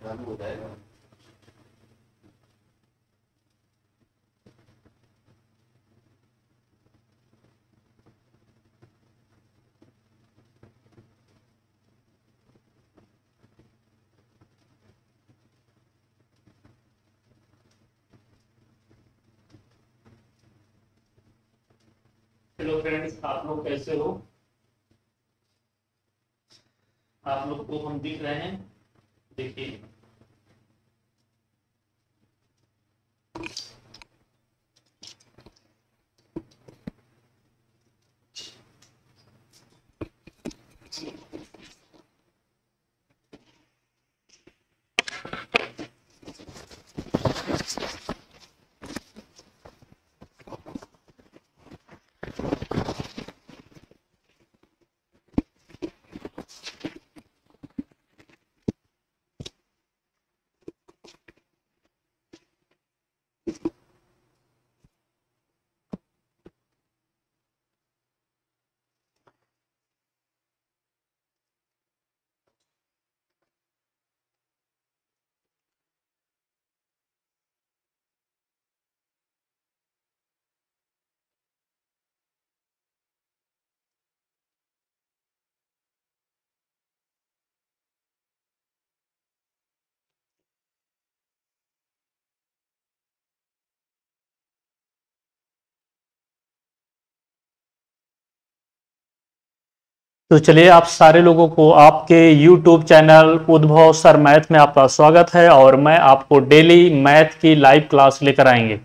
चालू हो जाएगा। हेलो फ्रेंड्स, आप लोग कैसे हो? आप लोग को हम दिख रहे हैं? देखिए, तो चलिए, आप सारे लोगों को आपके YouTube चैनल उद्भव सर मैथ में आपका स्वागत है। और मैं आपको डेली मैथ की लाइव क्लास लेकर आएंगे।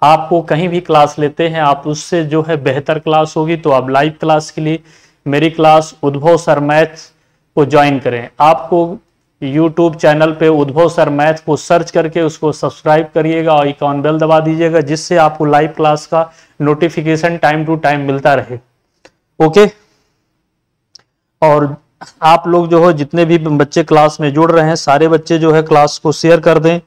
आपको कहीं भी क्लास लेते हैं, आप उससे जो है बेहतर क्लास होगी, तो आप लाइव क्लास के लिए मेरी क्लास उद्भव सर मैथ को ज्वाइन करें। आपको YouTube चैनल पे उद्भव सर मैथ को सर्च करके उसको सब्सक्राइब करिएगा और आइकॉन बेल दबा दीजिएगा, जिससे आपको लाइव क्लास का नोटिफिकेशन टाइम टू टाइम मिलता रहे। ओके। और आप लोग जो हो, जितने भी बच्चे क्लास में जुड़ रहे हैं, सारे बच्चे जो है क्लास को शेयर कर दें।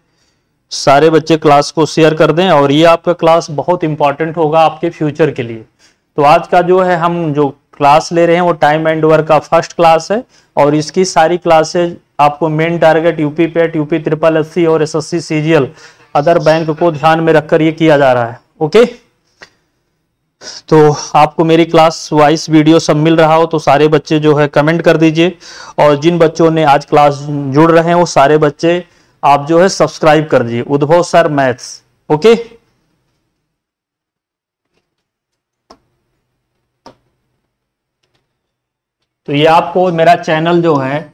सारे बच्चे क्लास को शेयर कर दें, और ये आपका क्लास बहुत इंपॉर्टेंट होगा आपके फ्यूचर के लिए। तो आज का जो है हम जो क्लास ले रहे हैं वो टाइम एंड वर्क का फर्स्ट क्लास है। और इसकी सारी क्लासेज आपको मेन टारगेट यूपी पेट, यूपी ट्रिपल एससी और एसएससी सीजीएल अदर बैंक को ध्यान में रखकर ये किया जा रहा है। ओके। तो आपको मेरी क्लास वाइज वीडियो सब मिल रहा हो तो सारे बच्चे जो है कमेंट कर दीजिए। और जिन बच्चों ने आज क्लास जुड़ रहे हैं वो सारे बच्चे आप जो है सब्सक्राइब कर दीजिए उद्भव सर मैथ्स। ओके। तो ये आपको मेरा चैनल जो है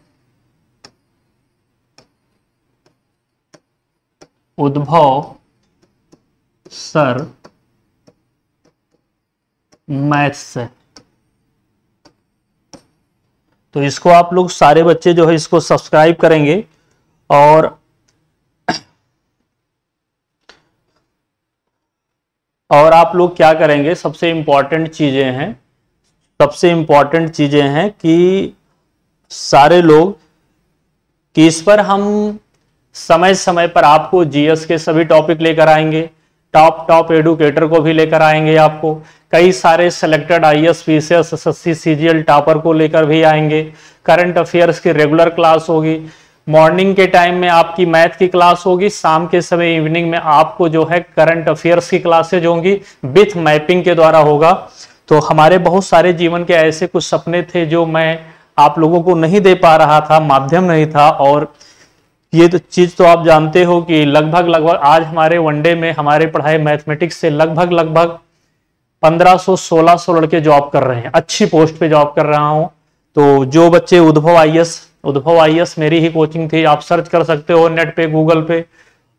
उद्भव सर मैथ्स है, तो इसको आप लोग सारे बच्चे जो है इसको सब्सक्राइब करेंगे। और आप लोग क्या करेंगे, सबसे इंपॉर्टेंट चीजें हैं कि सारे लोग कि इस पर हम समय समय पर आपको जीएस के सभी टॉपिक लेकर आएंगे। टॉप एडुकेटर को भी लेकर आएंगे। आपको कई सारे selected IAS PCS SSC CGL topper को लेकर भी आएंगे। करंट अफेयर्स की रेगुलर क्लास होगी। मॉर्निंग के टाइम में आपकी मैथ की क्लास होगी। शाम के समय इवनिंग में आपको जो है करंट अफेयर्स की क्लासेज होंगी, विथ मैपिंग के द्वारा होगा। तो हमारे बहुत सारे जीवन के ऐसे कुछ सपने थे जो मैं आप लोगों को नहीं दे पा रहा था, माध्यम नहीं था। और ये तो चीज तो आप जानते हो कि लगभग आज हमारे वनडे में हमारे पढ़ाई मैथमेटिक्स से लगभग 1500-1600 लड़के जॉब कर रहे हैं, अच्छी पोस्ट पे जॉब कर रहा हूं। तो जो बच्चे उद्भव आईएएस मेरी ही कोचिंग थी, आप सर्च कर सकते हो नेट पे, गूगल पे,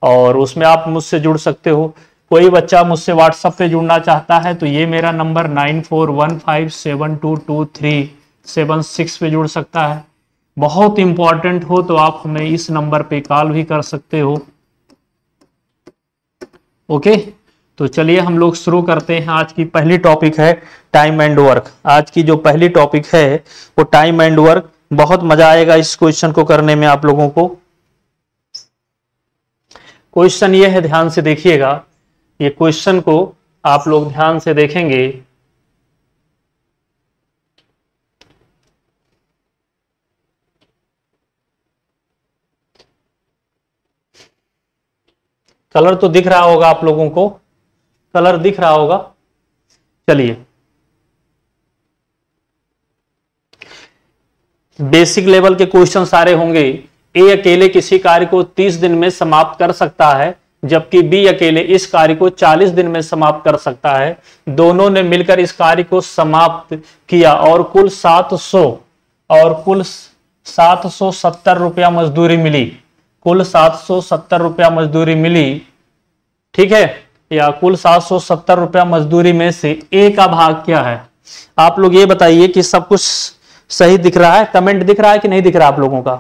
और उसमें आप मुझसे जुड़ सकते हो। कोई बच्चा मुझसे व्हाट्सएप पे जुड़ना चाहता है तो ये मेरा नंबर 9415722376 पे जुड़ सकता है। बहुत इंपॉर्टेंट हो तो आप हमें इस नंबर पे कॉल भी कर सकते हो। ओके। तो चलिए हम लोग शुरू करते हैं। आज की पहली टॉपिक है टाइम एंड वर्क। आज की जो पहली टॉपिक है वो टाइम एंड वर्क। बहुत मजा आएगा इस क्वेश्चन को करने में आप लोगों को। क्वेश्चन ये है, ध्यान से देखिएगा। ये क्वेश्चन को आप लोग ध्यान से देखेंगे कलर तो दिख रहा होगा आप लोगों को, कलर दिख रहा होगा। चलिए, बेसिक लेवल के क्वेश्चन सारे होंगे। ए अकेले किसी कार्य को 30 दिन में समाप्त कर सकता है, जबकि बी अकेले इस कार्य को 40 दिन में समाप्त कर सकता है। दोनों ने मिलकर इस कार्य को समाप्त किया और कुल 770 रुपया मजदूरी मिली। कुल 770 रुपया मजदूरी मिली, ठीक है, या कुल 770 रुपया मजदूरी में से ए का भाग क्या है? आप लोग ये बताइए कि सब कुछ सही दिख रहा है, कमेंट दिख रहा है कि नहीं दिख रहा आप लोगों का?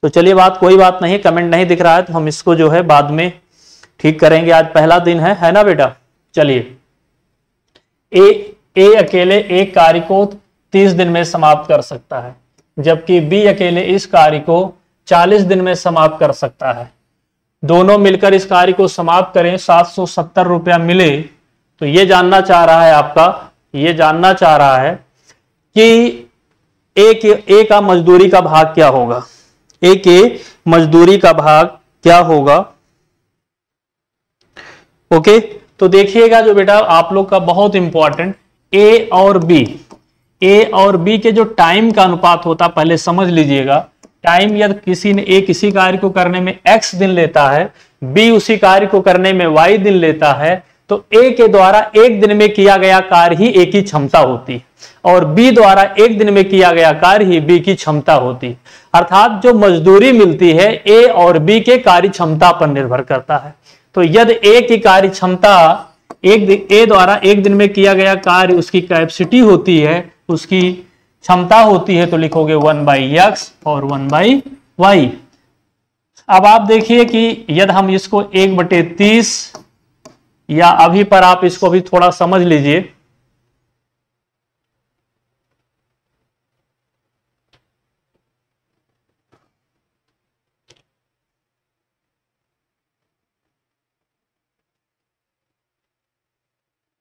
तो चलिए, कोई बात नहीं, कमेंट नहीं दिख रहा है तो हम इसको जो है बाद में ठीक करेंगे, आज पहला दिन है ना बेटा। चलिए, ए अकेले एक कार्य को 30 दिन में समाप्त कर सकता है, जबकि बी अकेले इस कार्य को 40 दिन में समाप्त कर सकता है। दोनों मिलकर इस कार्य को समाप्त करें, 770 रुपया मिले। तो ये जानना चाह रहा है आपका, ये जानना चाह रहा है कि ए का मजदूरी का भाग क्या होगा, ए के मजदूरी का भाग क्या होगा। ओके, तो देखिएगा जो बेटा आप लोग का बहुत इंपॉर्टेंट, ए और बी के जो टाइम का अनुपात होता पहले समझ लीजिएगा। टाइम यदि किसी कार्य को करने में x दिन लेता है, बी उसी कार्य को करने में y दिन लेता है, तो ए के द्वारा एक दिन में किया गया कार्य ही ए की क्षमता होती है और बी द्वारा एक दिन में किया गया कार्य ही बी की क्षमता होती है। अर्थात जो मजदूरी मिलती है ए और बी के कार्य क्षमता पर निर्भर करता है। तो यदि ए की कार्य क्षमता ए द्वारा एक दिन में किया गया कार्य उसकी कैपेसिटी होती है, उसकी क्षमता होती है, तो लिखोगे 1/x और 1/y। अब आप देखिए कि यदि हम इसको 1/30 या अभी पर आप इसको भी थोड़ा समझ लीजिए,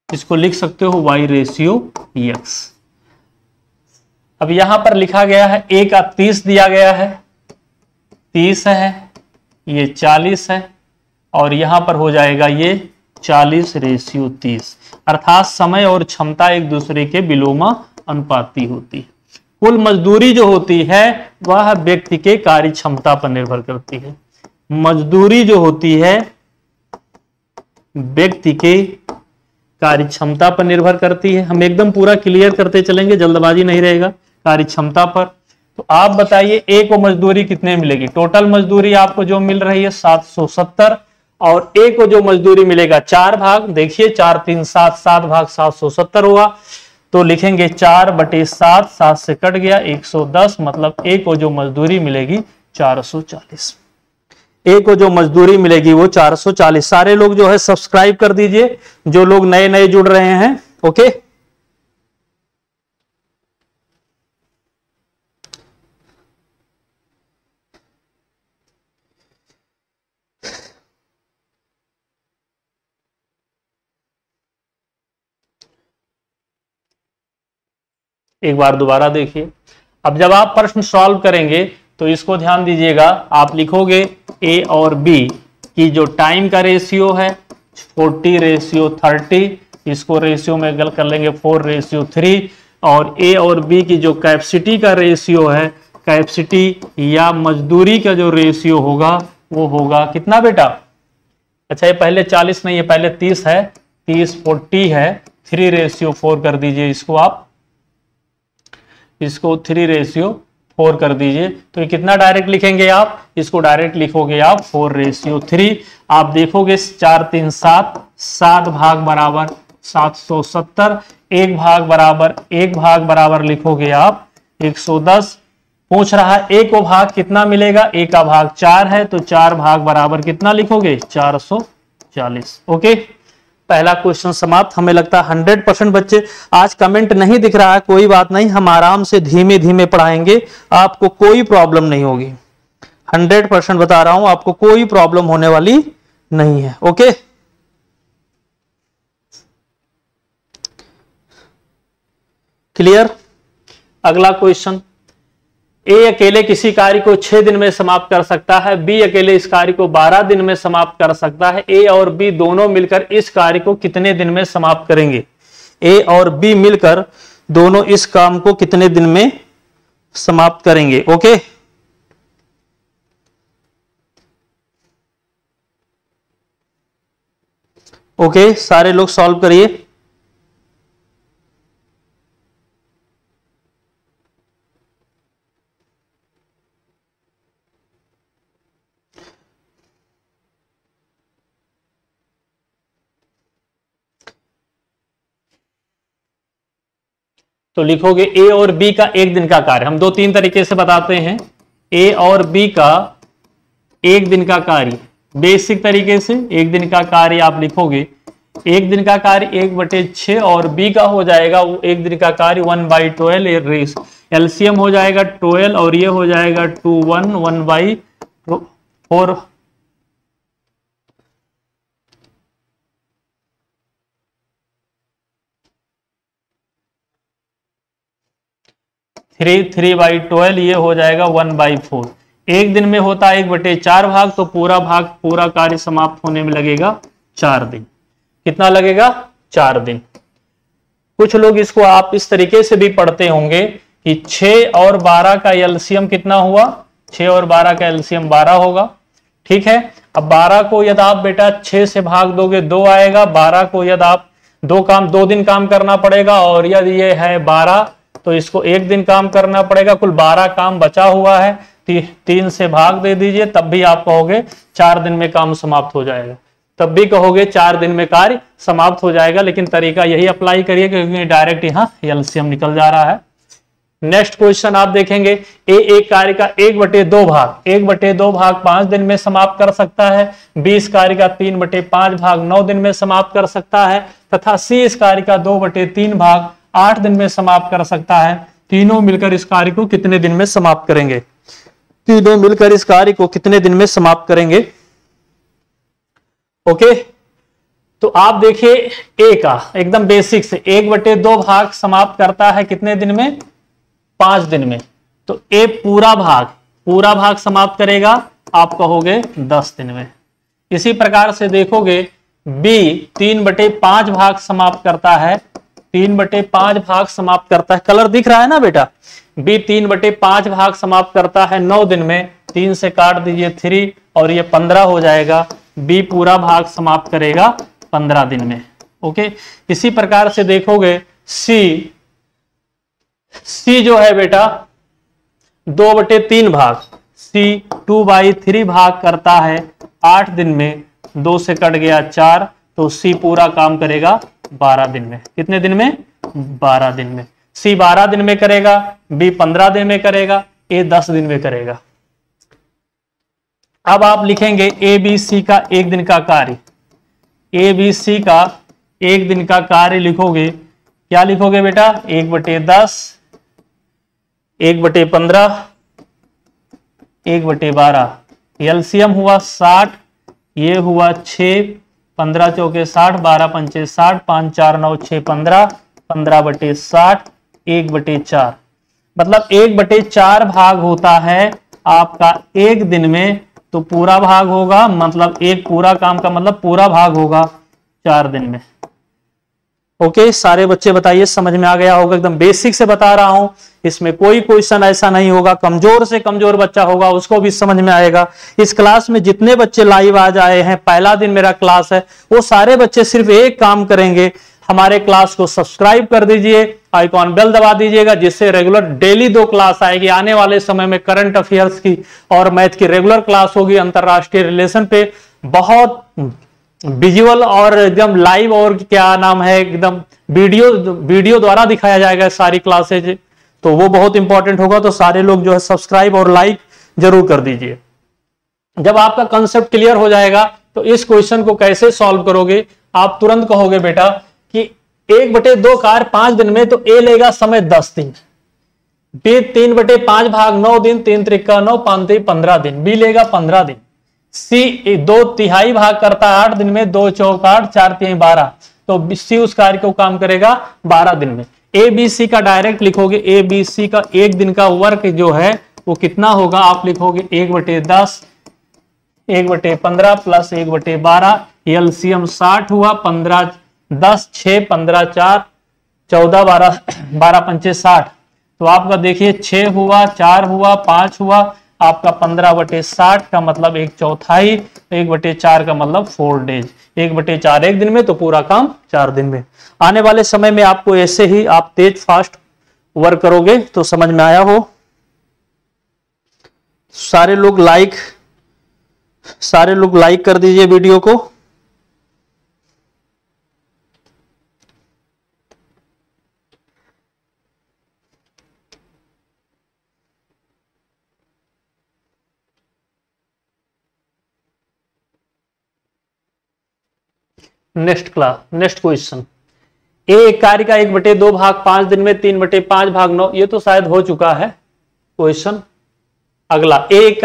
इसको लिख सकते हो y/x। अब यहां पर लिखा गया है ए का 30 दिया गया है, 30 है, ये 40 है और यहां पर हो जाएगा ये 40/30। अर्थात समय और क्षमता एक दूसरे के विलोमा अनुपाती होती है। कुल मजदूरी जो होती है वह व्यक्ति के कार्य क्षमता पर निर्भर करती है। मजदूरी जो होती है व्यक्ति के कार्य क्षमता पर निर्भर करती है। हम एकदम पूरा क्लियर करते चलेंगे, जल्दबाजी नहीं रहेगा। कार्य क्षमता पर, तो आप बताइए ए को मजदूरी कितने मिलेगी? टोटल मजदूरी आपको जो मिल रही है 770 और ए को जो मजदूरी मिलेगा 4 भाग, देखिए 4 3 7, 7 भाग 770 हुआ, तो लिखेंगे 4/7, 7 से कट गया 110, मतलब ए को जो मजदूरी मिलेगी 440। ए को जो मजदूरी मिलेगी वो 440। सारे लोग जो है सब्सक्राइब कर दीजिए, जो लोग नए नए जुड़ रहे हैं। ओके, एक बार दोबारा देखिए। अब जब आप प्रश्न सॉल्व करेंगे तो इसको ध्यान दीजिएगा, आप लिखोगे ए और बी की जो टाइम का रेशियो है 40/30, इसको रेशियो में गल कर लेंगे 4/3, और ए और बी की जो कैपेसिटी का रेशियो है, कैपेसिटी या मजदूरी का जो रेशियो होगा वो होगा कितना बेटा? अच्छा, ये पहले 40 नहीं है, पहले 30 है, 30/40 है, 3/4 कर दीजिए इसको, आप इसको 3/4 कर दीजिए। तो ये कितना डायरेक्ट लिखेंगे आप? इसको डायरेक्ट लिखोगे आप 4/3। आप देखोगे 4 3 7, 7 भाग बराबर 770, एक भाग बराबर लिखोगे आप 110। पूछ रहा है ए को भाग कितना मिलेगा? ए का भाग 4 है, तो 4 भाग बराबर कितना लिखोगे? 440। ओके, पहला क्वेश्चन समाप्त। हमें लगता है 100% बच्चे आज कमेंट नहीं दिख रहा है, कोई बात नहीं, हम आराम से धीमे धीमे पढ़ाएंगे, आपको कोई प्रॉब्लम नहीं होगी। 100% बता रहा हूं, आपको कोई प्रॉब्लम होने वाली नहीं है। Okay, clear? अगला क्वेश्चन, ए अकेले किसी कार्य को 6 दिन में समाप्त कर सकता है, बी अकेले इस कार्य को 12 दिन में समाप्त कर सकता है। ए और बी दोनों मिलकर इस कार्य को कितने दिन में समाप्त करेंगे? ए और बी मिलकर दोनों इस काम को कितने दिन में समाप्त करेंगे? ओके, ओके, सारे लोग सॉल्व करिए। तो लिखोगे ए और बी का एक दिन का कार्य। हम 2-3 तरीके से बताते हैं। ए और बी का एक दिन का कार्य, बेसिक तरीके से एक दिन का कार्य आप लिखोगे, एक दिन का कार्य 1/6 और बी का हो जाएगा वो एक दिन का कार्य 1/12 रेस। एलसीएम हो जाएगा 12 और ये हो जाएगा 2 1 1/4। 3/12 ये हो जाएगा 1/4। एक दिन में होता है 1/4 भाग, तो पूरा कार्य समाप्त होने में लगेगा 4 दिन। कितना लगेगा? 4 दिन। कुछ लोग इसको आप इस तरीके से भी पढ़ते होंगे कि 6 और 12 का एलसीएम कितना हुआ? 6 और 12 का एलसीएम 12 होगा। ठीक है, अब 12 को यदि आप बेटा 6 से भाग दोगे 2 आएगा। 12 को यदि आप 2 दिन काम करना पड़ेगा और यदि ये है 12 तो इसको 1 दिन काम करना पड़ेगा। कुल 12 काम बचा हुआ है, 3 से भाग दे दीजिए, तब भी आप कहोगे 4 दिन में काम समाप्त हो जाएगा। तब भी कहोगे 4 दिन में कार्य समाप्त हो जाएगा। लेकिन तरीका यही अप्लाई करिए क्योंकि डायरेक्ट यहां एलसीएम निकल जा रहा है। नेक्स्ट क्वेश्चन आप देखेंगे, ए एक कार्य का 1/2 भाग 5 दिन में समाप्त कर सकता है, बी इस कार्य का 3/5 भाग 9 दिन में समाप्त कर सकता है, तथा सी इस कार्य का 2/3 भाग 8 दिन में समाप्त कर सकता है। तीनों मिलकर इस कार्य को कितने दिन में समाप्त करेंगे? तीनों मिलकर इस कार्य को कितने दिन में समाप्त करेंगे? ओके, तो आप देखिए ए का एकदम बेसिक से 1/2 भाग समाप्त करता है कितने दिन में? 5 दिन में। तो ए पूरा भाग समाप्त करेगा, आप कहोगे 10 दिन में। इसी प्रकार से देखोगे बी 3/5 भाग समाप्त करता है, 3/5 भाग समाप्त करता है। कलर दिख रहा है ना बेटा? बी 3/5 भाग समाप्त करता है 9 दिन में, 3 से काट दीजिए 3 और ये 15 हो जाएगा। बी पूरा भाग समाप्त करेगा 15 दिन में। ओके, इसी प्रकार से देखोगे सी जो है बेटा 2/3 भाग, सी 2/3 भाग करता है 8 दिन में, 2 से कट गया 4, तो सी पूरा काम करेगा 12 दिन में। कितने दिन में? 12 दिन में। सी 12 दिन में करेगा, बी 15 दिन में करेगा, ए 10 दिन में करेगा। अब आप लिखेंगे ए बी सी का एक दिन का कार्य। ए बी सी का एक दिन का कार्य लिखोगे, क्या लिखोगे बेटा? 1/10, 1/15, 1/12। एलसीएम हुआ 60, ये हुआ 6, 15 चौके 60, 12 पंचे 60, 5 4 9 6 15, 15/60, 1/4। मतलब 1/4 भाग होता है आपका एक दिन में, तो पूरा भाग होगा, मतलब एक पूरा काम का मतलब पूरा भाग होगा 4 दिन में। ओके, सारे बच्चे बताइए समझ में आ गया होगा? एकदम बेसिक से बता रहा हूं, इसमें कोई क्वेश्चन ऐसा नहीं होगा। कमजोर से कमजोर बच्चा होगा उसको भी समझ में आएगा। इस क्लास में जितने बच्चे लाइव आज आए हैं, पहला दिन मेरा क्लास है, वो सारे बच्चे सिर्फ एक काम करेंगे, हमारे क्लास को सब्सक्राइब कर दीजिए, आइकॉन बेल दबा दीजिएगा, जिससे रेगुलर डेली 2 क्लास आएगी। आने वाले समय में करंट अफेयर्स की और मैथ की रेगुलर क्लास होगी। अंतरराष्ट्रीय रिलेशन पे बहुत विजुअल और एकदम लाइव और क्या नाम है एकदम वीडियो द्वारा दिखाया जाएगा सारी क्लासेज, तो वो बहुत इंपॉर्टेंट होगा। तो सारे लोग जो है सब्सक्राइब और लाइक जरूर कर दीजिए। जब आपका कंसेप्ट क्लियर हो जाएगा तो इस क्वेश्चन को कैसे सॉल्व करोगे, आप तुरंत कहोगे बेटा कि 1/2 कार्य 5 दिन में, तो ए लेगा समय 10 दिन, बी 3/5 भाग 9 दिन, 3 त्रिका 9, 5 3 15 दिन, बी लेगा 15 दिन, सी 2/3 भाग करता है 8 दिन में, 2 चौक 8, 4 3 12, तो सी उस कार्य को काम करेगा 12 दिन में। ए बी सी का डायरेक्ट लिखोगे, ए बी सी का एक दिन का वर्क जो है वो कितना होगा, आप लिखोगे 1/10, 1/15 प्लस 1/12, एलसीएम 60 हुआ, 15 10 6 15 4 14 12 12 पंचे 60। तो आपका देखिए 6 हुआ, 4 हुआ, 5 हुआ, आपका 15/60 का मतलब 1/4, 1/4 का मतलब 4 डेज, 1/4 1 दिन में, तो पूरा काम 4 दिन में। आने वाले समय में आपको ऐसे ही आप तेज फास्ट वर्क करोगे तो समझ में आया हो। सारे लोग लाइक कर दीजिए वीडियो को। नेक्स्ट क्वेश्चन, ए एक कार्य का 1/2 भाग 5 दिन में, 3/5 भाग 9, ये तो शायद हो चुका है क्वेश्चन। अगला, ए एक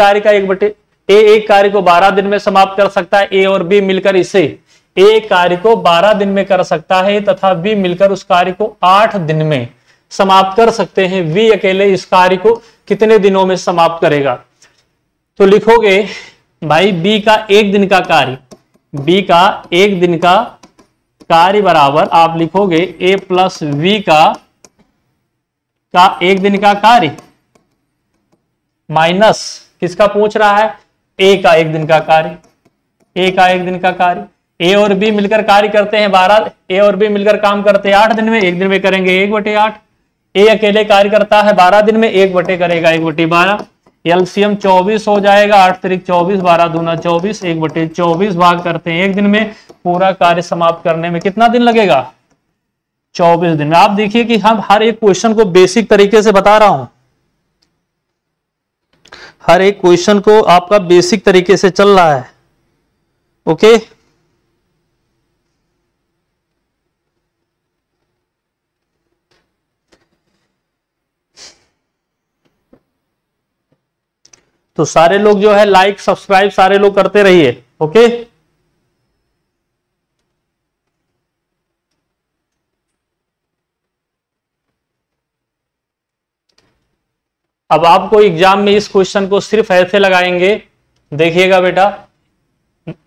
कार्य को 12 दिन में समाप्त कर सकता है, ए और बी मिलकर इसे, ए कार्य को 12 दिन में कर सकता है तथा बी मिलकर उस कार्य को 8 दिन में समाप्त कर सकते हैं, बी अकेले इस कार्य को कितने दिनों में समाप्त करेगा। तो लिखोगे भाई बी का 1 दिन का कार्य, बी का 1 दिन का कार्य बराबर आप लिखोगे ए प्लस वी का 1 दिन का कार्य माइनस किसका पूछ रहा है, ए का 1 दिन का कार्य, ए का 1 दिन का कार्य। ए और बी मिलकर कार्य करते हैं 12, ए और बी मिलकर काम करते हैं 8 दिन में, 1 दिन में करेंगे 1/8। ए अकेले कार्य करता है 12 दिन में, 1 करेगा 1/12। एलसीएम 24 हो जाएगा, 8 तिरिक 24, 12 दूना 24, 1/24 भाग करते हैं 1 दिन में, पूरा कार्य समाप्त करने में कितना दिन लगेगा, 24 दिन में। आप देखिए कि हम हर एक क्वेश्चन को बेसिक तरीके से बता रहा हूं, हर एक क्वेश्चन को आपका बेसिक तरीके से चल रहा है। ओके, तो सारे लोग जो है लाइक सब्सक्राइब सारे लोग करते रहिए। ओके, अब आपको एग्जाम में इस क्वेश्चन को सिर्फ ऐसे लगाएंगे, देखिएगा बेटा,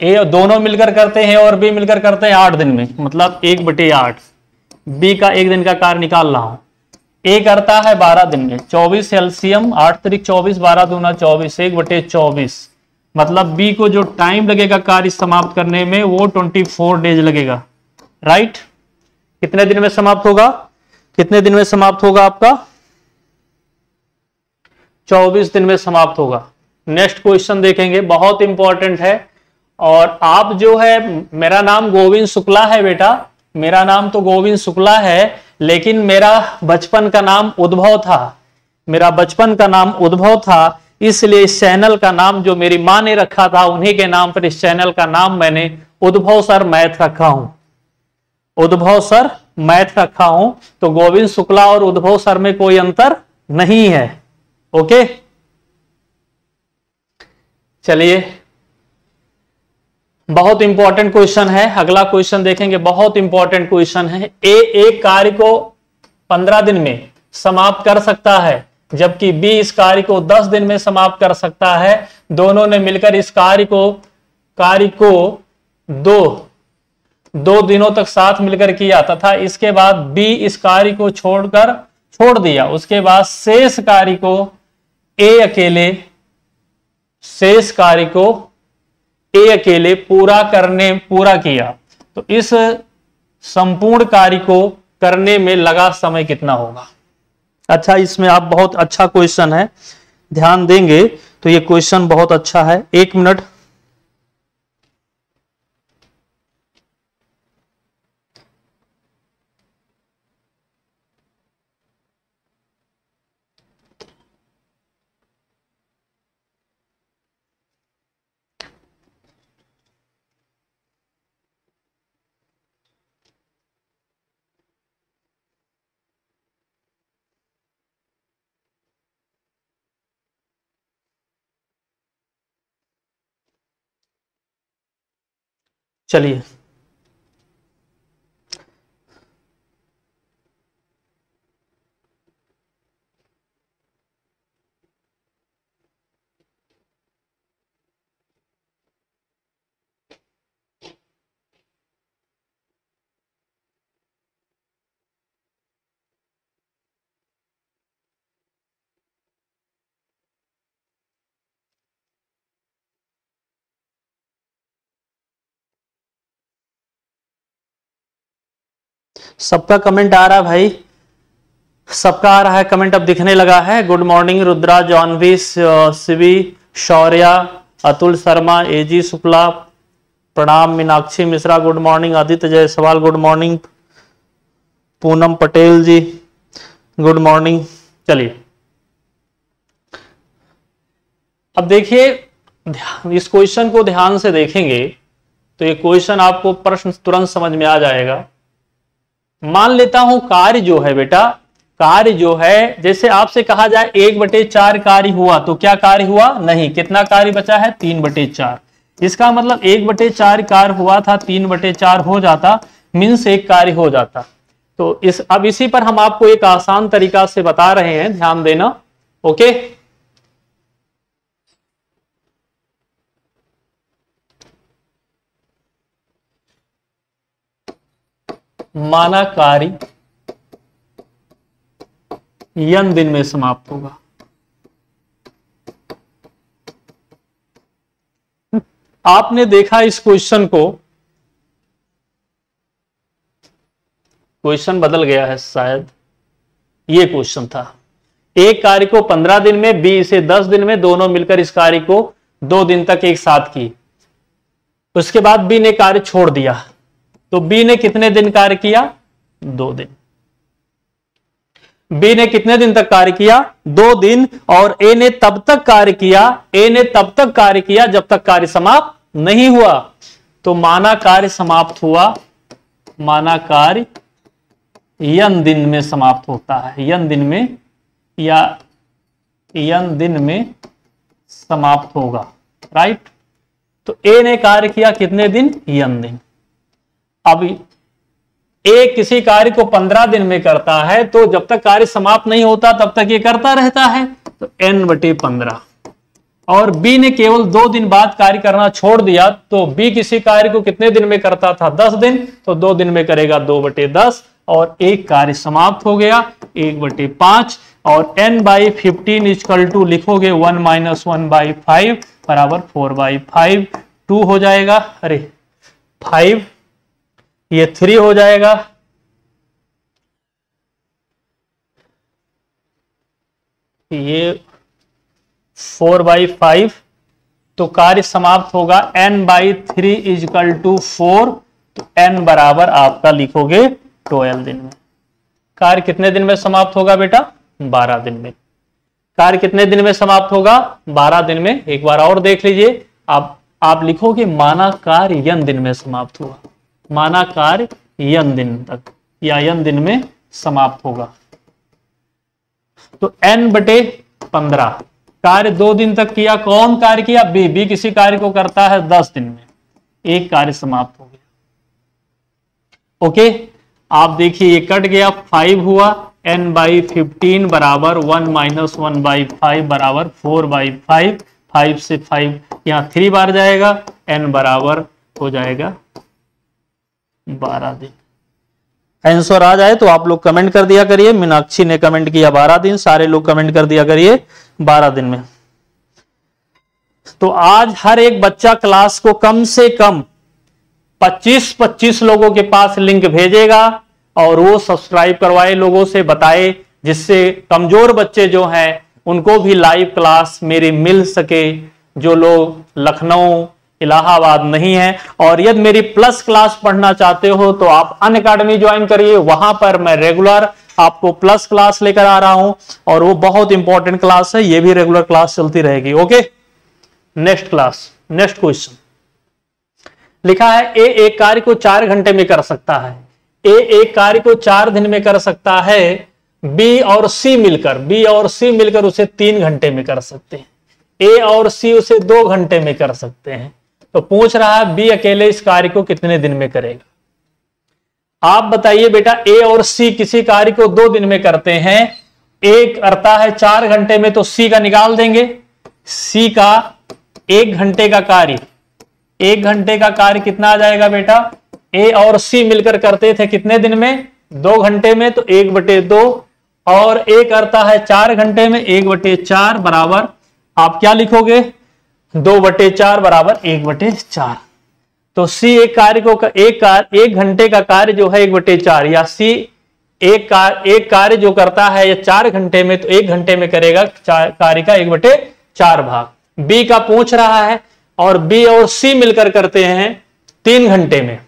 ए दोनों मिलकर करते हैं और बी मिलकर करते हैं 8 दिन में, मतलब 1/8। बी का 1 दिन का कार्य निकाल रहा हूं, ए करता है 12 दिन में, 24 एलसीएम, 8 तिरिक 24, 12 दूना 24, 1/24, मतलब बी को जो टाइम लगेगा कार्य समाप्त करने में वो 24 डेज लगेगा। राइट, कितने दिन में समाप्त होगा, कितने दिन में समाप्त होगा आपका, 24 दिन में समाप्त होगा। नेक्स्ट क्वेश्चन देखेंगे, बहुत इंपॉर्टेंट है। और आप जो है, मेरा नाम गोविंद शुक्ला है बेटा, मेरा नाम तो गोविंद शुक्ला है, लेकिन मेरा बचपन का नाम उद्भव था, मेरा बचपन का नाम उद्भव था, इसलिए इस चैनल का नाम जो मेरी मां ने रखा था उन्हीं के नाम पर इस चैनल का नाम मैंने उद्भव सर मैथ रखा हूं, उद्भव सर मैथ रखा हूं। तो गोविंद शुक्ला और उद्भव सर में कोई अंतर नहीं है। ओके, चलिए, बहुत इंपॉर्टेंट क्वेश्चन है, अगला क्वेश्चन देखेंगे, बहुत इंपॉर्टेंट क्वेश्चन है। ए एक कार्य को 15 दिन में समाप्त कर सकता है, जबकि बी इस कार्य को 10 दिन में समाप्त कर सकता है। दोनों ने मिलकर इस कार्य को दो दिनों तक साथ मिलकर किया तथा इसके बाद बी इस कार्य को छोड़ दिया। उसके बाद शेष कार्य को ए अकेले पूरा किया, तो इस संपूर्ण कार्य को करने में लगा समय कितना होगा। अच्छा, इसमें आप बहुत अच्छा क्वेश्चन है, ध्यान देंगे तो ये क्वेश्चन बहुत अच्छा है। 1 मिनट, चलिए, सबका कमेंट आ रहा है भाई, सबका आ रहा है कमेंट, अब दिखने लगा है। Good morning Rudra, Jahnavi, Shivi, Shaurya, Atul Sharma, A G Shukla, प्रणाम Meenakshi Mishra, good morning. Aditya Jaiswal good morning. Poonam Patel ji good morning. चलिए अब देखिए, इस क्वेश्चन को ध्यान से देखेंगे तो ये क्वेश्चन आपको प्रश्न तुरंत समझ में आ जाएगा। मान लेता हूं कार्य जो है बेटा, कार्य जो है, जैसे आपसे कहा जाए 1/4 कार्य हुआ तो क्या कार्य हुआ? नहीं। कितना कार्य बचा है? 3/4। इसका मतलब 1/4 कार्य हुआ था, 3/4 हो जाता, मीन्स एक कार्य हो जाता। तो अब इसी पर हम आपको एक आसान तरीका से बता रहे हैं, ध्यान देना। ओके, माना कार्य n दिन में समाप्त होगा। आपने देखा इस क्वेश्चन को, क्वेश्चन बदल गया है शायद, ये क्वेश्चन था एक कार्य को 15 दिन में, बी इसे 10 दिन में, दोनों मिलकर इस कार्य को 2 दिन तक एक साथ की। उसके बाद बी ने कार्य छोड़ दिया, तो बी ने कितने दिन कार्य किया? 2 दिन। बी ने कितने दिन तक कार्य किया? 2 दिन। और ए ने तब तक कार्य किया, ए ने तब तक कार्य किया जब तक कार्य समाप्त नहीं हुआ। तो माना कार्य समाप्त हुआ, माना कार्य n दिन में समाप्त होता है, n दिन में, या n दिन में समाप्त होगा, राइट। तो ए ने कार्य किया कितने दिन? n दिन। अब ए किसी कार्य को 15 दिन में करता है, तो जब तक कार्य समाप्त नहीं होता तब तक ये करता रहता है, तो n/15। और बी ने केवल 2 दिन बाद कार्य करना छोड़ दिया, तो बी किसी कार्य को कितने दिन में करता था? 10 दिन, तो 2 दिन में करेगा 2/10, और एक कार्य समाप्त हो गया 1/5। और n/15 इक्वल टू लिखोगे 1 - 1/5 बराबर 4/5, 2 हो जाएगा, अरे 5, ये 3 हो जाएगा, ये 4/5। तो कार्य समाप्त होगा n/3 इक्वल टू 4, तो n बराबर आपका लिखोगे 12 दिन में। कार्य कितने दिन में समाप्त होगा बेटा? 12 दिन में। कार्य कितने दिन में समाप्त होगा? 12 दिन में। एक बार और देख लीजिए, आप लिखोगे माना कार्य n दिन में समाप्त हुआ, माना कार्य n दिन तक या n दिन में समाप्त होगा। तो n/15 कार्य 2 दिन तक किया, कौन कार्य किया? बी। बी किसी कार्य को करता है 10 दिन में, एक कार्य समाप्त हो गया। ओके, आप देखिए ये कट गया, 5 हुआ, n/15 बराबर 1 - 1/5 बराबर 4/5, 5 से 5 यहां 3 बार जाएगा, n बराबर हो जाएगा 12 दिन। आंसर आ जाए तो आप लोग कमेंट कर दिया करिए। मीनाक्षी ने कमेंट किया 12 दिन, सारे लोग कमेंट कर दिया करिए 12 दिन में। तो आज हर एक बच्चा क्लास को कम से कम 25-25 लोगों के पास लिंक भेजेगा, और वो सब्सक्राइब करवाए, लोगों से बताए, जिससे कमजोर बच्चे जो हैं उनको भी लाइव क्लास मेरी मिल सके, जो लोग लखनऊ इलाहाबाद नहीं है। और यदि मेरी प्लस क्लास पढ़ना चाहते हो तो आप अनअकैडमी ज्वाइन करिए, वहां पर मैं रेगुलर आपको प्लस क्लास लेकर आ रहा हूं, और वो बहुत इंपॉर्टेंट क्लास है, ये भी रेगुलर क्लास चलती रहेगी। Okay, next class, next question लिखा है, ए एक कार्य को 4 घंटे में कर सकता है, ए एक कार्य को 4 दिन में कर सकता है, बी और सी मिलकर उसे 3 घंटे में कर सकते हैं, ए और सी उसे 2 घंटे में कर सकते हैं। तो पूछ रहा है बी अकेले इस कार्य को कितने दिन में करेगा। आप बताइए बेटा, ए और सी किसी कार्य को 2 दिन में करते हैं, ए करता है 4 घंटे में, तो सी का निकाल देंगे। सी का 1 घंटे का कार्य, 1 घंटे का कार्य कितना आ जाएगा बेटा? ए और सी मिलकर करते थे कितने दिन में? 2 घंटे में, तो 1/2, और ए करता है 4 घंटे में, 1/4 बराबर आप क्या लिखोगे? 2/4 बराबर 1/4। तो सी एक कार्य को एक घंटे का कार्य जो है 1/4, या सी एक कार्य जो करता है या 4 घंटे में, तो 1 घंटे में करेगा कार्य का 1/4 भाग। बी का पूछ रहा है और बी और सी मिलकर करते हैं 3 घंटे में।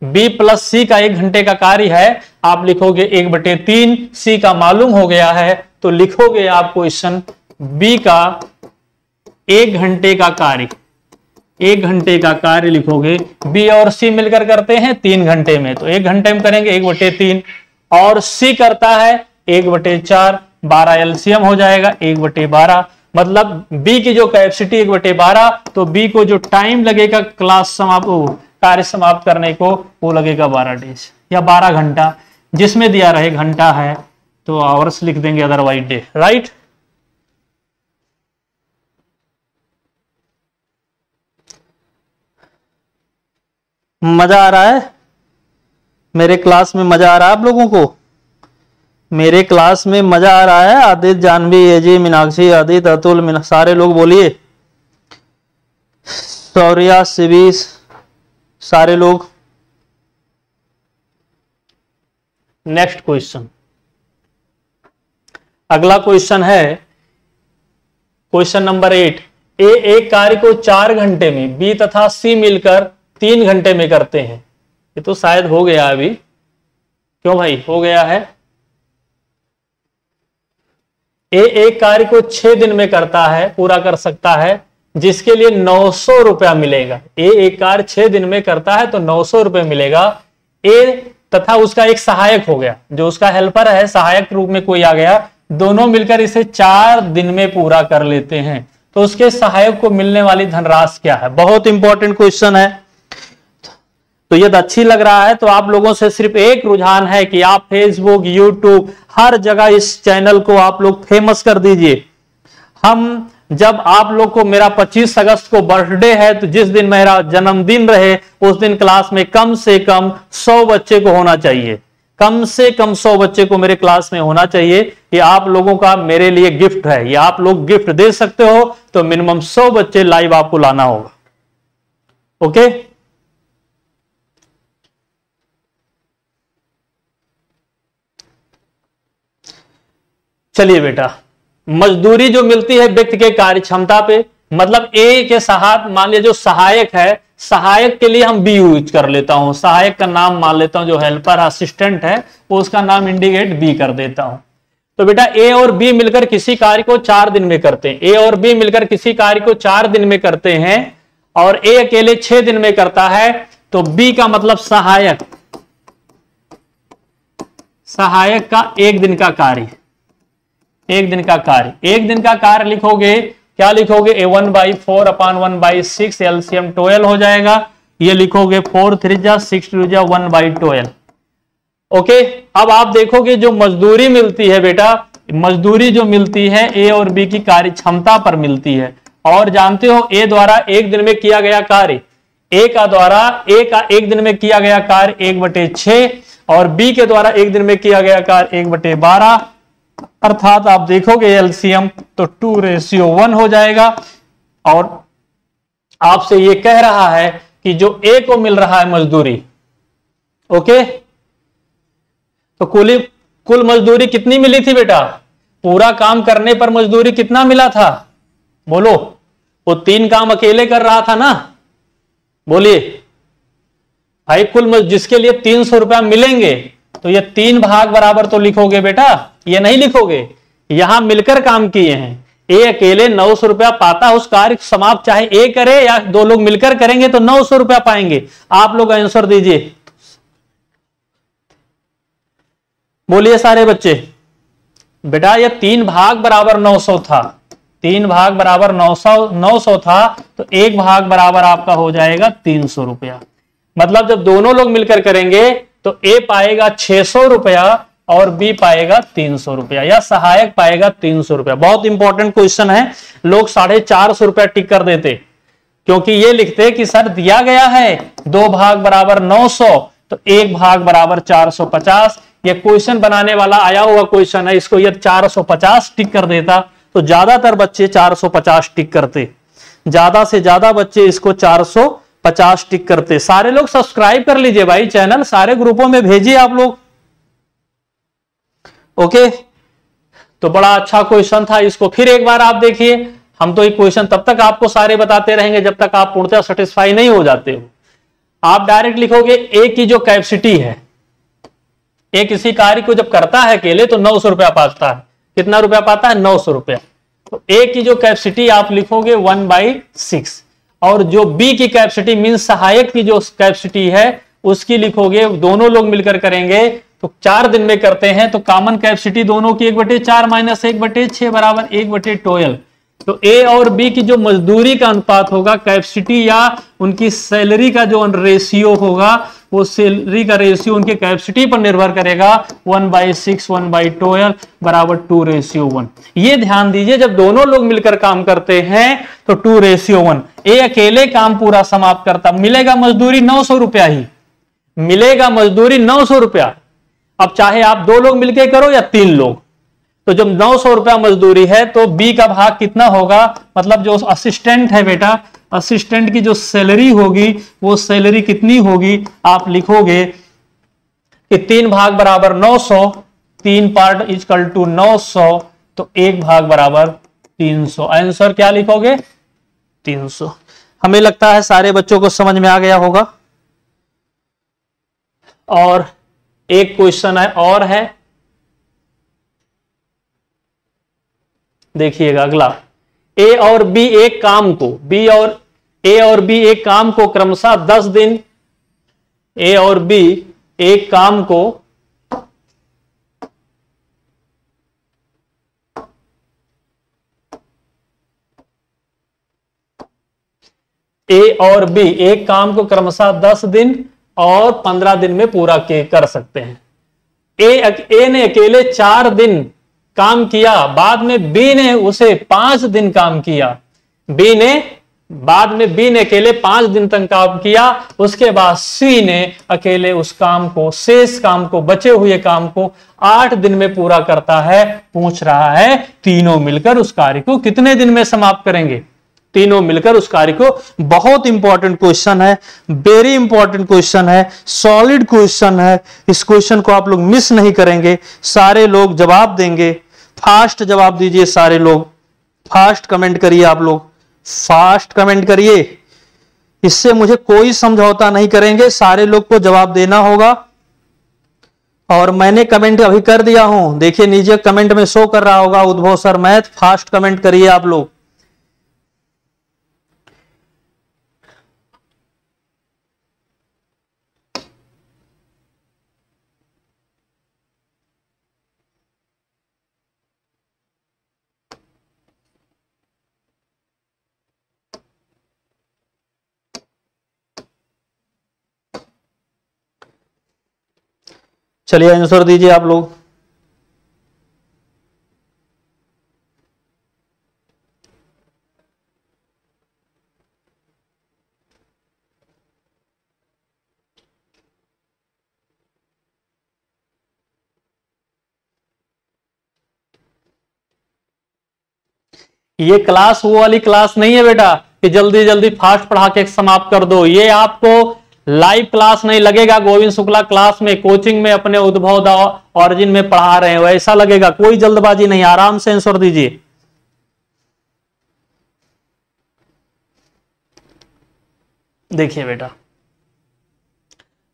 बी प्लस सी का 1 घंटे का कार्य है, आप लिखोगे 1/3। सी का मालूम हो गया है तो लिखोगे आप क्वेश्चन बी का 1 घंटे का कार्य, 1 घंटे का कार्य लिखोगे। बी और सी मिलकर करते हैं 3 घंटे में, तो 1 घंटे में करेंगे 1/3, और सी करता है 1/4, 12 एलसीएम हो जाएगा 1/12। मतलब बी की जो कैपेसिटी 1/12, तो बी को जो टाइम लगेगा क्लास समाप्त कार्य समाप्त करने को वो लगेगा 12 डेज या 12 घंटा, जिसमें दिया रहे घंटा है तो आवर्स लिख देंगे, अदरवाइज डे, राइट। मजा आ रहा है? मेरे क्लास में मजा आ रहा है आप लोगों को? मेरे क्लास में मजा आ रहा है? आदित्य, जानवी, एजी, मीनाक्षी, आदित्य, अतुल, सारे लोग बोलिए। सौर्या, शिवी, सारे लोग। नेक्स्ट क्वेश्चन, अगला क्वेश्चन है क्वेश्चन नंबर 8। ए एक कार्य को 4 घंटे में, बी तथा सी मिलकर 3 घंटे में करते हैं। ये तो शायद हो गया अभी, क्यों भाई हो गया है? ए एक कार्य को 6 दिन में करता है, पूरा कर सकता है, जिसके लिए 900 रुपया मिलेगा। ए एक कार्य 6 दिन में करता है तो 900 रुपये मिलेगा। ए तथा उसका एक सहायक हो गया, जो उसका हेल्पर है, सहायक रूप में कोई आ गया, दोनों मिलकर इसे 4 दिन में पूरा कर लेते हैं, तो उसके सहायक को मिलने वाली धनराशि क्या है? बहुत इंपॉर्टेंट क्वेश्चन है। तो यदि अच्छी लग रहा है तो आप लोगों से सिर्फ एक रुझान है कि आप फेसबुक, यूट्यूब, हर जगह इस चैनल को आप लोग फेमस कर दीजिए। हम जब आप लोग को, मेरा 25 अगस्त को बर्थडे है, तो जिस दिन मेरा जन्मदिन रहे उस दिन क्लास में कम से कम 100 बच्चे को होना चाहिए, कम से कम 100 बच्चे को मेरे क्लास में होना चाहिए। ये आप लोगों का मेरे लिए गिफ्ट है, ये आप लोग गिफ्ट दे सकते हो, तो मिनिमम 100 बच्चे लाइव आपको लाना होगा। ओके, चलिए बेटा, मजदूरी जो मिलती है व्यक्ति के कार्य क्षमता पे, मतलब ए के साथ मान लिया जो सहायक है, सहायक के लिए हम बी यूज कर लेता हूं, सहायक का नाम मान लेता हूं, जो हेल्पर असिस्टेंट है वो उसका नाम इंडिकेट बी कर देता हूं। तो बेटा ए और बी मिलकर किसी कार्य को 4 दिन में करते हैं, ए और बी मिलकर किसी कार्य को 4 दिन में करते हैं और ए अकेले 6 दिन में करता है, तो बी का मतलब सहायक, सहायक का 1 दिन का कार्य, 1 दिन का कार्य, 1 दिन का कार्य लिखोगे, क्या लिखोगे? ए 1/4 अपान 1/6 एलसीएम 12 हो जाएगा। ये लिखोगे 4 3 जा 6 2 जा 1/12। ओके, अब आप देखोगे जो मजदूरी मिलती है बेटा, मजदूरी जो मिलती है ए और बी की कार्य क्षमता पर मिलती है। और जानते हो ए द्वारा 1 दिन में किया गया कार्य, ए का 1 दिन में किया गया कार्य 1/6 और बी के द्वारा 1 दिन में किया गया कार्य 1/12, अर्थात आप देखोगे एलसीएम तो 2:1 हो जाएगा। और आपसे ये कह रहा है कि जो ए को मिल रहा है मजदूरी, ओके, तो कुल मजदूरी कितनी मिली थी बेटा? पूरा काम करने पर मजदूरी कितना मिला था? बोलो, वो 3 काम अकेले कर रहा था ना, बोलिए भाई। जिसके लिए 300 रुपया मिलेंगे, तो ये 3 भाग बराबर तो लिखोगे बेटा, ये नहीं लिखोगे, यहां मिलकर काम किए हैं। ए अकेले 900 रुपया पाता, उस कार्य समाप्त चाहे ए करे या 2 लोग मिलकर करेंगे तो 900 रुपया पाएंगे। आप लोग आंसर दीजिए, बोलिए सारे बच्चे। बेटा ये 3 भाग बराबर 900 था, 3 भाग बराबर 900 था, तो 1 भाग बराबर आपका हो जाएगा 300 रुपया। मतलब जब दोनों लोग मिलकर करेंगे तो ए पाएगा 600 रुपया और बी पाएगा 300 रुपया, या सहायक पाएगा 300 रुपया। बहुत इंपॉर्टेंट क्वेश्चन है, लोग 450 रुपया टिक कर देते, क्योंकि ये लिखते कि सर दिया गया है 2 भाग बराबर 900 तो 1 भाग बराबर 450। ये क्वेश्चन बनाने वाला आया हुआ क्वेश्चन है, इसको यदि 450 टिक कर देता तो ज्यादातर बच्चे 450 टिक करते, ज्यादा से ज्यादा बच्चे इसको 450 50 टिक करते। सारे लोग सब्सक्राइब कर लीजिए भाई चैनल, सारे ग्रुपों में भेजिए आप लोग। ओके, तो बड़ा अच्छा क्वेश्चन था, इसको फिर एक बार आप देखिए। हम तो ये क्वेश्चन तब तक आपको सारे बताते रहेंगे जब तक आप पूर्णतः सेटिस्फाई नहीं हो जाते हो। आप डायरेक्ट लिखोगे ए की जो कैपेसिटी है, ए किसी कार्य को जब करता है अकेले तो 900 रुपया पाता है। कितना रुपया पाता है? 900 रुपया। तो ए की जो कैपेसिटी आप लिखोगे 1/6, और जो बी की कैपेसिटी मीन सहायक की जो कैपेसिटी है उसकी लिखोगे, दोनों लोग मिलकर करेंगे तो 4 दिन में करते हैं तो कॉमन कैपेसिटी दोनों की 1/4 माइनस 1/6 बराबर 1/12। तो ए और बी की जो मजदूरी का अनुपात होगा, कैपेसिटी या उनकी सैलरी का जो रेशियो होगा, वो सैलरी का रेशियो उनके कैपेसिटी पर निर्भर करेगा। 1/6 1/12 बराबर 2:1। ये ध्यान दीजिए, जब दोनों लोग मिलकर काम करते हैं तो 2:1। ए अकेले काम पूरा समाप्त करता, मिलेगा मजदूरी 900 रुपया ही मिलेगा, मजदूरी 900 रुपया। अब चाहे आप 2 लोग मिलकर करो या 3 लोग, तो जब 900 रुपया मजदूरी है तो बी का भाग कितना होगा, मतलब जो असिस्टेंट है बेटा, असिस्टेंट की जो सैलरी होगी वो सैलरी कितनी होगी, आप लिखोगे कि 3 भाग बराबर 900, 3 पार्ट इक्वल टू 900, तो 1 भाग बराबर 300। आंसर क्या लिखोगे? 300। हमें लगता है सारे बच्चों को समझ में आ गया होगा। और एक क्वेश्चन है और है, देखिएगा अगला। ए और बी एक काम को, ए और बी एक काम को क्रमशः 10 दिन, ए और बी एक काम को ए और बी एक काम को क्रमशः 10 दिन और 15 दिन में पूरा कर सकते हैं। ए ने अकेले 4 दिन काम किया, बाद में बी ने उसे 5 दिन काम किया। बाद में बी ने अकेले 5 दिन तक काम किया, उसके बाद सी ने अकेले उस काम को, शेष काम को, बचे हुए काम को 8 दिन में पूरा करता है। पूछ रहा है तीनों मिलकर उस कार्य को कितने दिन में समाप्त करेंगे? तीनों मिलकर उस कार्य को। बहुत इंपॉर्टेंट क्वेश्चन है, वेरी इंपॉर्टेंट क्वेश्चन है, सॉलिड क्वेश्चन है। इस क्वेश्चन को आप लोग मिस नहीं करेंगे, सारे लोग जवाब देंगे। फास्ट जवाब दीजिए सारे लोग, फास्ट कमेंट करिए, आप लोग फास्ट कमेंट करिए। इससे मुझे कोई समझौता नहीं करेंगे, सारे लोग को जवाब देना होगा। और मैंने कमेंट अभी कर दिया हूं, देखिए नीचे कमेंट में शो कर रहा होगा उद्भव सर मैथ। फास्ट कमेंट करिए आप लोग। चलिए आंसर दीजिए आप लोग। ये क्लास वो वाली क्लास नहीं है बेटा कि जल्दी जल्दी फास्ट पढ़ा के समाप्त कर दो। ये आपको लाइव क्लास नहीं लगेगा, गोविंद शुक्ला क्लास में कोचिंग में अपने उद्भव दा ऑरिजिन में पढ़ा रहे हैं वैसा लगेगा। कोई जल्दबाजी नहीं, आराम से आंसर दीजिए। देखिए बेटा,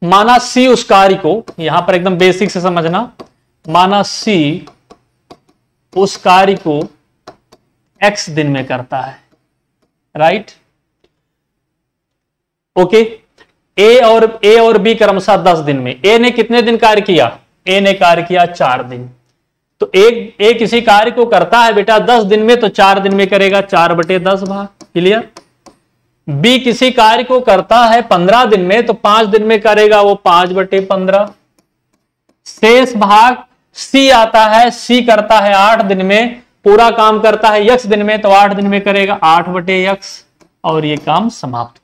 माना सी उस कार्य को, यहां पर एकदम बेसिक से समझना, माना सी उस कार्य को x दिन में करता है, राइट? ओके, ए और बी क्रमशः 10 दिन में। ए ने कितने दिन कार्य किया? ए ने कार्य किया 4 दिन। तो ए किसी कार्य को करता है बेटा 10 दिन में, तो 4 दिन में करेगा 4/10 भाग। क्लियर? बी किसी कार्य को करता है 15 दिन में, तो 5 दिन में करेगा वो 5/15। शेष भाग सी आता है, सी करता है 8 दिन में, पूरा काम करता है x दिन में, तो 8 दिन में करेगा 8/x और ये काम समाप्त हो गया।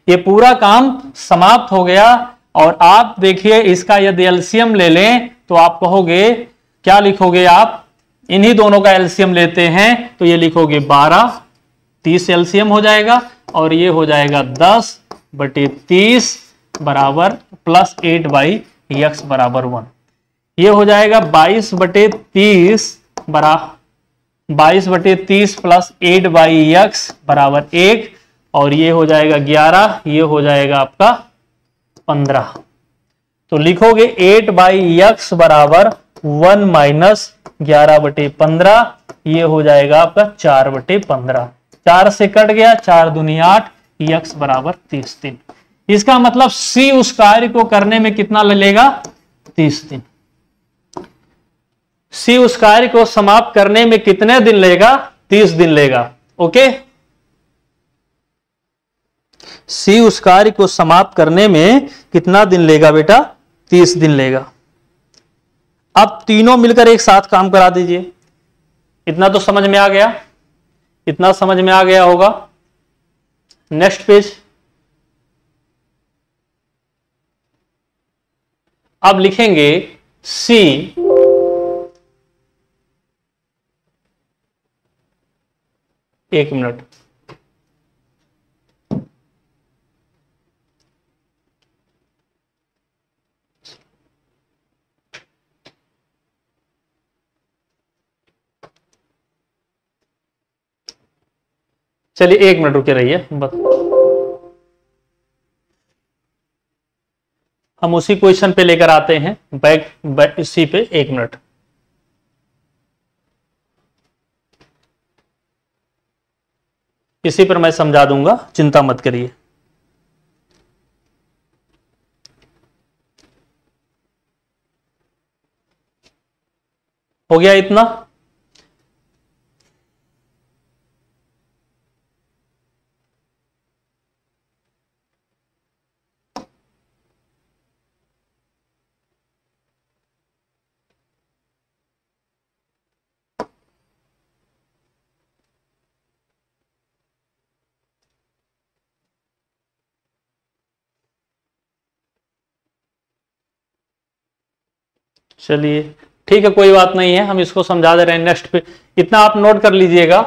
ये पूरा काम समाप्त हो गया। और आप देखिए इसका यदि एलसीएम ले लें तो आप कहोगे, क्या लिखोगे आप? इन्हीं दोनों का एलसीएम लेते हैं तो ये लिखोगे 12 30 एलसीएम हो जाएगा और ये हो जाएगा 10/30 बराबर प्लस 8/x बराबर 1। ये हो जाएगा 22/30 प्लस 8/x बराबर 1 और ये हो जाएगा 11, ये हो जाएगा आपका 15। तो लिखोगे 8/x बराबर 1 माइनस 11/15, ये हो जाएगा आपका 4/15। 4 से कट गया, 4 दूनी 8, x बराबर 30 दिन। इसका मतलब C उस कार्य को करने में कितना लगेगा? 30 दिन। C उस कार्य को समाप्त करने में कितने दिन लेगा? 30 दिन लेगा। ओके, C उस कार्य को समाप्त करने में कितना दिन लेगा बेटा? 30 दिन लेगा। अब तीनों मिलकर एक साथ काम करा दीजिए। इतना तो समझ में आ गया, इतना समझ में आ गया होगा। Next page. अब लिखेंगे C एक मिनट, चलिए 1 मिनट रुके रहिए, बस हम उसी क्वेश्चन पे लेकर आते हैं, बैक इसी पे 1 मिनट। इसी पर मैं समझा दूंगा, चिंता मत करिए। हो गया इतना? चलिए ठीक है, कोई बात नहीं है, हम इसको समझा दे रहे हैं। नेक्स्ट पे इतना आप नोट कर लीजिएगा।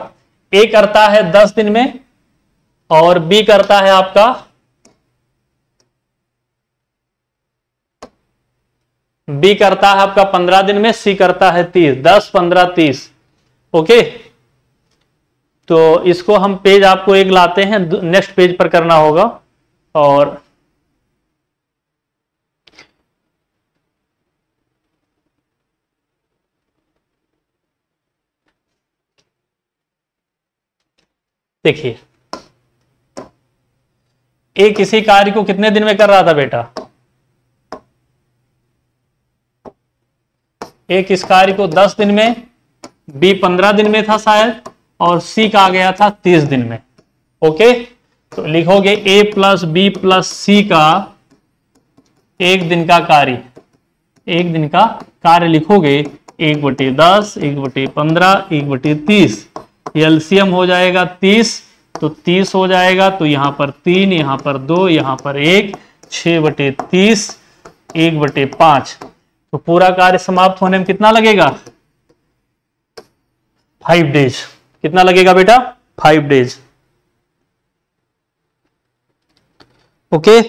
ए करता है 10 दिन में और बी करता है आपका बी करता है आपका 15 दिन में, सी करता है 30, 10, 15, 30। ओके, तो इसको हम पेज आपको एक लाते हैं, नेक्स्ट पेज पर करना होगा। और देखिए, ए किसी कार्य को कितने दिन में कर रहा था बेटा? ए किस कार्य को 10 दिन में, बी 15 दिन में था शायद, और सी का आ गया था 30 दिन में। ओके, तो लिखोगे ए प्लस बी प्लस सी का 1 दिन का कार्य, 1 दिन का कार्य लिखोगे 1/10, 1/15, 1/30। एलसीएम हो जाएगा 30, तो 30 हो जाएगा, तो यहां पर 3, यहां पर 2, यहां पर 1, 6/30, 1/5। तो पूरा कार्य समाप्त होने में कितना लगेगा? 5 डेज। कितना लगेगा बेटा? 5 डेज। ओके,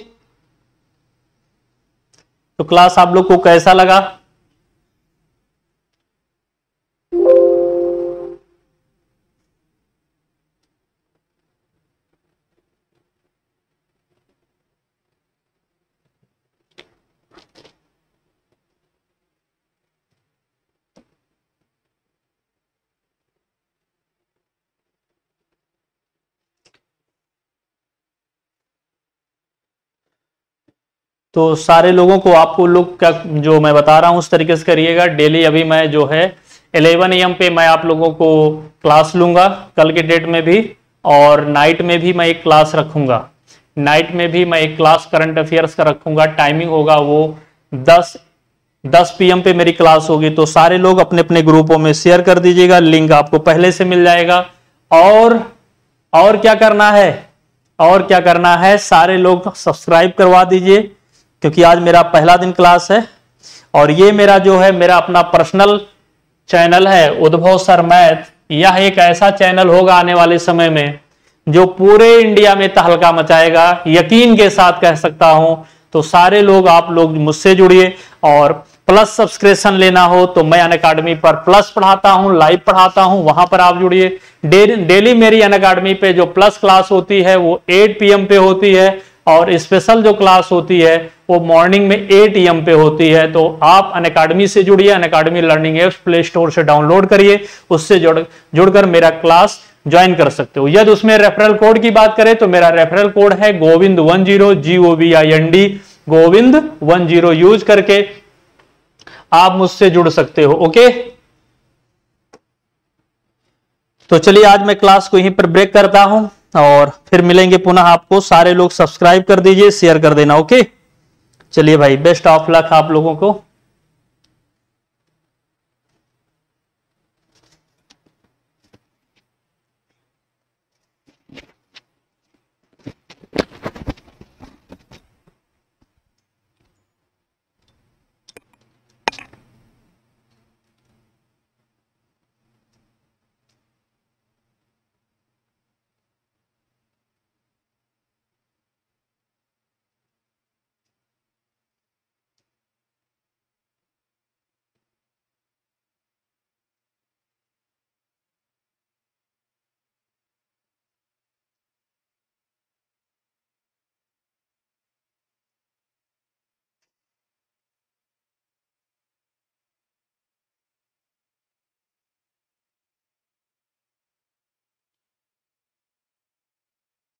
तो क्लास आप लोग को कैसा लगा? तो सारे लोगों को, आपको लोग का जो मैं बता रहा हूं उस तरीके से करिएगा। डेली अभी मैं जो है 11 AM पे मैं आप लोगों को क्लास लूंगा, कल के डेट में भी, और नाइट में भी मैं एक क्लास रखूंगा। नाइट में भी मैं एक क्लास करंट अफेयर्स का रखूंगा। टाइमिंग होगा वो 10 PM पे मेरी क्लास होगी। तो सारे लोग अपने अपने ग्रुपों में शेयर कर दीजिएगा, लिंक आपको पहले से मिल जाएगा। और क्या करना है? और क्या करना है? सारे लोग सब्सक्राइब करवा दीजिए, क्योंकि आज मेरा पहला दिन क्लास है। और ये मेरा जो है, मेरा अपना पर्सनल चैनल है, उद्भव सर मैथ। यह एक ऐसा चैनल होगा आने वाले समय में जो पूरे इंडिया में तहलका मचाएगा, यकीन के साथ कह सकता हूं। तो सारे लोग, आप लोग मुझसे जुड़िए। और प्लस सब्सक्रिप्शन लेना हो तो मैं अनअकैडमी पर प्लस पढ़ाता हूं, लाइव पढ़ाता हूं, वहां पर आप जुड़िए। डेली मेरी अनअकैडमी पे जो प्लस क्लास होती है वो 8 PM पे होती है, और स्पेशल जो क्लास होती है वो मॉर्निंग में 8 AM पे होती है। तो आप अनअकैडमी से जुड़िए, Unacademy learning apps play store से डाउनलोड करिए, उससे जुड़कर मेरा क्लास ज्वाइन कर सकते हो। यदि उसमें रेफरल कोड की बात करें तो मेरा रेफरल कोड है गोविंद10, GOVIND, गोविंद10 यूज करके आप मुझसे जुड़ सकते हो। ओके, तो चलिए आज मैं क्लास को यहीं पर ब्रेक करता हूं और फिर मिलेंगे पुनः आपको। सारे लोग सब्सक्राइब कर दीजिए, शेयर कर देना। ओके, चलिए भाई, बेस्ट ऑफ लक आप लोगों को।